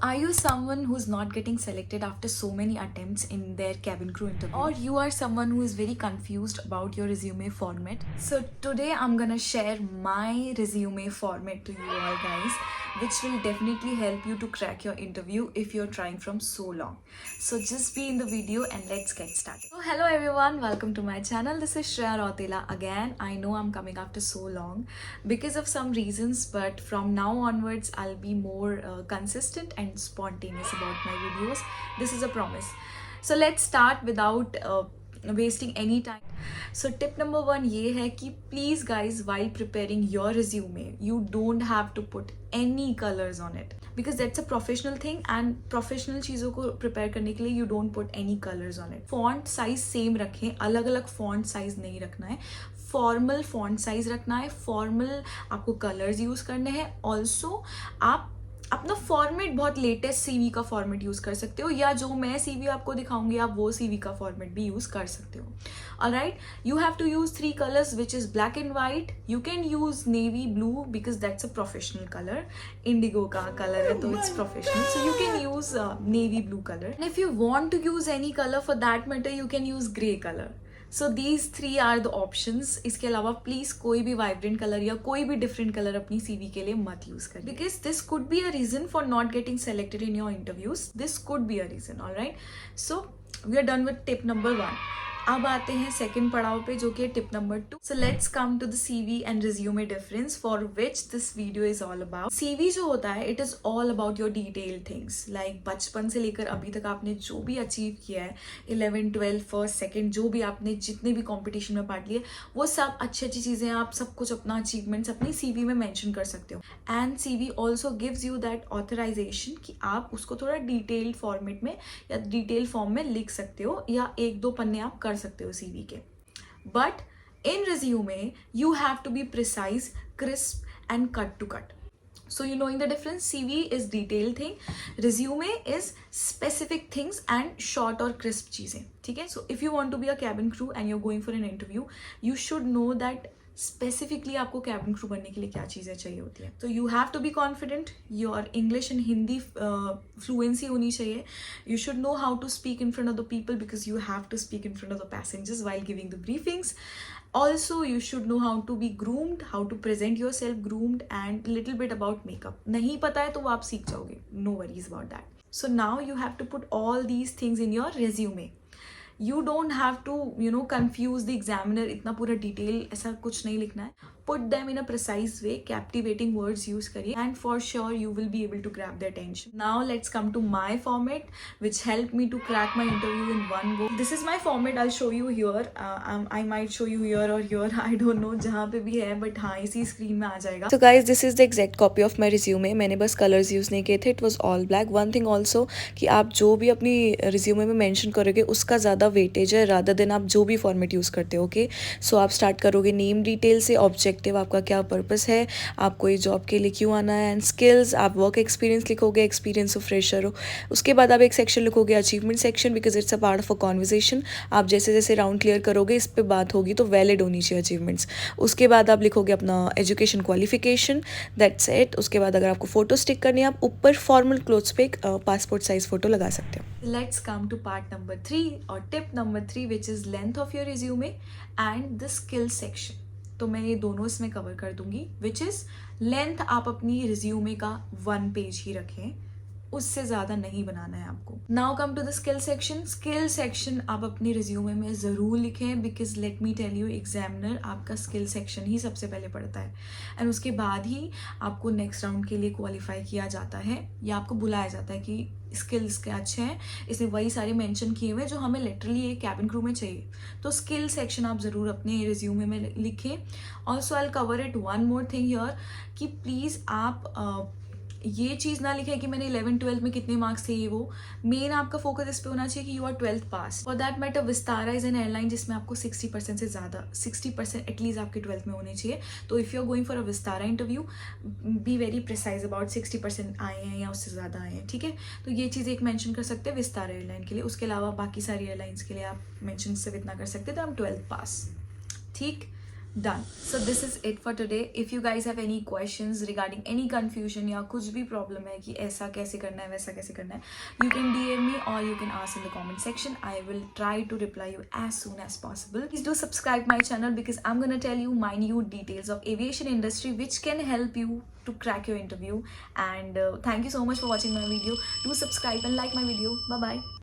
Are you someone who's not getting selected after so many attempts in their cabin crew interview? Or you are someone who is very confused about your resume format? So today I'm gonna share my resume format to you all guys, which will definitely help you to crack your interview if you're trying from so long. So just be in the video and let's get started. So hello everyone, welcome to my channel. This is Shreya Rautela again. I know I'm coming after so long because of some reasons, but from now onwards I'll be more consistent and spontaneous about my videos. This is a promise. So let's start without wasting any time. So tip number 1 ये है कि please guys, while preparing your resume, you don't have to put any colors on it because that's a professional thing and professional चीज़ों को prepare करने के लिए you don't put any colors on it. Font size same रखें, अलग अलग font size नहीं रखना है. फॉर्मल फॉन्ट साइज रखना है, फॉर्मल आपको कलर्स यूज करने हैं. ऑल्सो आप अपना फॉर्मेट बहुत लेटेस्ट सीवी का फॉर्मेट यूज कर सकते हो, या जो मैं सीवी आपको दिखाऊंगी आप वो सीवी का फॉर्मेट भी यूज कर सकते हो. Alright, you have to use 3 colours which is black and white. You can use navy blue because that's a professional colour. Indigo का कलर है तो it's professional, so you can use navy blue colour. And if you want to use any colour for that matter you can use grey colour. So these 3 are the options. इसके अलावा please कोई भी vibrant colour या कोई भी different colour अपनी CV के लिए मत यूज करें because this could be a reason for not getting selected in your interviews. This could be a reason. Alright, so we are done with tip number 1. अब आते हैं सेकंड पड़ाव पे जो कि tip number 2. So let's come to the CV and resume difference for which this video is all about. CV जो होता है it is all about your detail things, like बचपन से लेकर अभी तक आपने जो भी अचीव किया है, 11, 12, फर्स्ट, सेकेंड, जो भी आपने जितने भी कॉम्पिटिशन में पार्ट लिए, वो सब अच्छी अच्छी चीजें आप सब कुछ अपना अचीवमेंट्स अपनी सीवी में मेंशन कर सकते हो. And CV also gives you that authorisation कि आप उसको थोड़ा डिटेल्ड फॉर्मेट में या डिटेल फॉर्म में लिख सकते हो, या 1-2 पन्ने आप कर सकते हो सीवी के. But in resume you have to be precise, crisp and cut to cut. So you knowing the difference, CV is detailed thing, resume is specific things and short or crisp चीजें. ठीक है, so if you want to be a cabin crew and you're going for an interview, you should know that specifically आपको cabin crew बनने के लिए क्या चीज़ें चाहिए होती है. तो you have to be confident, your English and Hindi fluency होनी चाहिए. You should know how to speak in front of the people because you have to speak in front of the passengers while giving the briefings. Also, you should know how to be groomed, how to present yourself groomed, and little bit about makeup. नहीं पता है तो वो आप सीख जाओगे. No worries about that. So now you have to put all these things in your resume. You don't have to, confuse the examiner. इतना पूरा डिटेल ऐसा कुछ नहीं लिखना है. Put them in a precise way, captivating words use करिए, and for sure you will be able to grab their attention. Now let's come to my format, which helped me to crack my interview in one go. This is my format. I'll show you here. I might show you here or here. I don't know जहाँ पे भी है, but हाँ इसी screen में आ जाएगा. So guys, this is the exact copy of my resume. मैंने बस colors use नहीं किए थे. It was all black. One thing also कि आप जो भी अपनी resume में mention करोगे उसका ज़्यादा weightage है rather than आप जो भी format use करते हो. Okay, so आप start करोगे name detail से, object आपका क्या पर्पस है, आप कोई जॉब के लिए क्यों आना है, एंड स्किल्स, आप वर्क एक्सपीरियंस लिखोगे, एक्सपीरियंस ऑफ फ्रेशर हो. उसके बाद आप एक सेक्शन लिखोगे achievement section because it's a part of a conversation. आप जैसे जैसे राउंड क्लियर करोगे इस पर बात होगी तो वैलिड होनी चाहिए अचीवमेंट्स. उसके बाद आप लिखोगे अपना एजुकेशन क्वालिफिकेशन, दैट्स इट. उसके बाद अगर आपको फोटो स्टिक करनी है आप ऊपर फॉर्मल क्लोथ्स पे एक पासपोर्ट साइज फोटो लगा सकते हो. Let's come to part number 3 और tip number 3 which is length of your resume and the skill section. तो मैं ये दोनों इसमें कवर कर दूंगी. विच इज लेंथ आप अपनी रिज्यूमे का 1 पेज ही रखें, उससे ज़्यादा नहीं बनाना है आपको. Now come to the skill section. Skill section आप अपनी रिज्यूमे में ज़रूर लिखें because let me tell you, examiner आपका स्किल सेक्शन ही सबसे पहले पढ़ता है एंड उसके बाद ही आपको नेक्स्ट राउंड के लिए क्वालिफाई किया जाता है या आपको बुलाया जाता है कि स्किल्स के अच्छे हैं, इसने वही सारे मेंशन किए हुए जो हमें लिटरली एक कैबिन क्रू में चाहिए. तो स्किल सेक्शन आप ज़रूर अपने रिज्यूमे में लिखें. Also I cover it one more thing here कि प्लीज़ आप ये चीज़ ना लिखें कि मैंने 11, 12 में कितने मार्क्स थे. ये वो मेन आपका फोकस इस पे होना चाहिए कि you are 12th pass. For that matter Vistara is an airline जिसमें आपको 60% से ज़्यादा, 60% एटलीस्ट आपके 12th में होने चाहिए. तो if you are going for a Vistara interview, be very precise about 60% आए हैं या उससे ज़्यादा आए हैं. ठीक है, तो ये चीज़ एक मेंशन कर सकते हैं विस्तारा एयरलाइन के लिए. उसके अलावा बाकी सारी एयरलाइंस के लिए आप मेंशन सिर्फ इतना कर सकते हैं तो हम 12th पास. ठीक, Done. So this is it for today. If you guys have any questions regarding any confusion या कुछ भी problem है कि ऐसा कैसे करना है वैसा कैसे करना है, you can DM me or you can ask in the comment section. I will try to reply you as soon as possible. Please do subscribe my channel because I'm gonna tell you minute details of aviation industry which can help you to crack your interview. And thank you so much for watching my video. Do subscribe and like my video. Bye bye.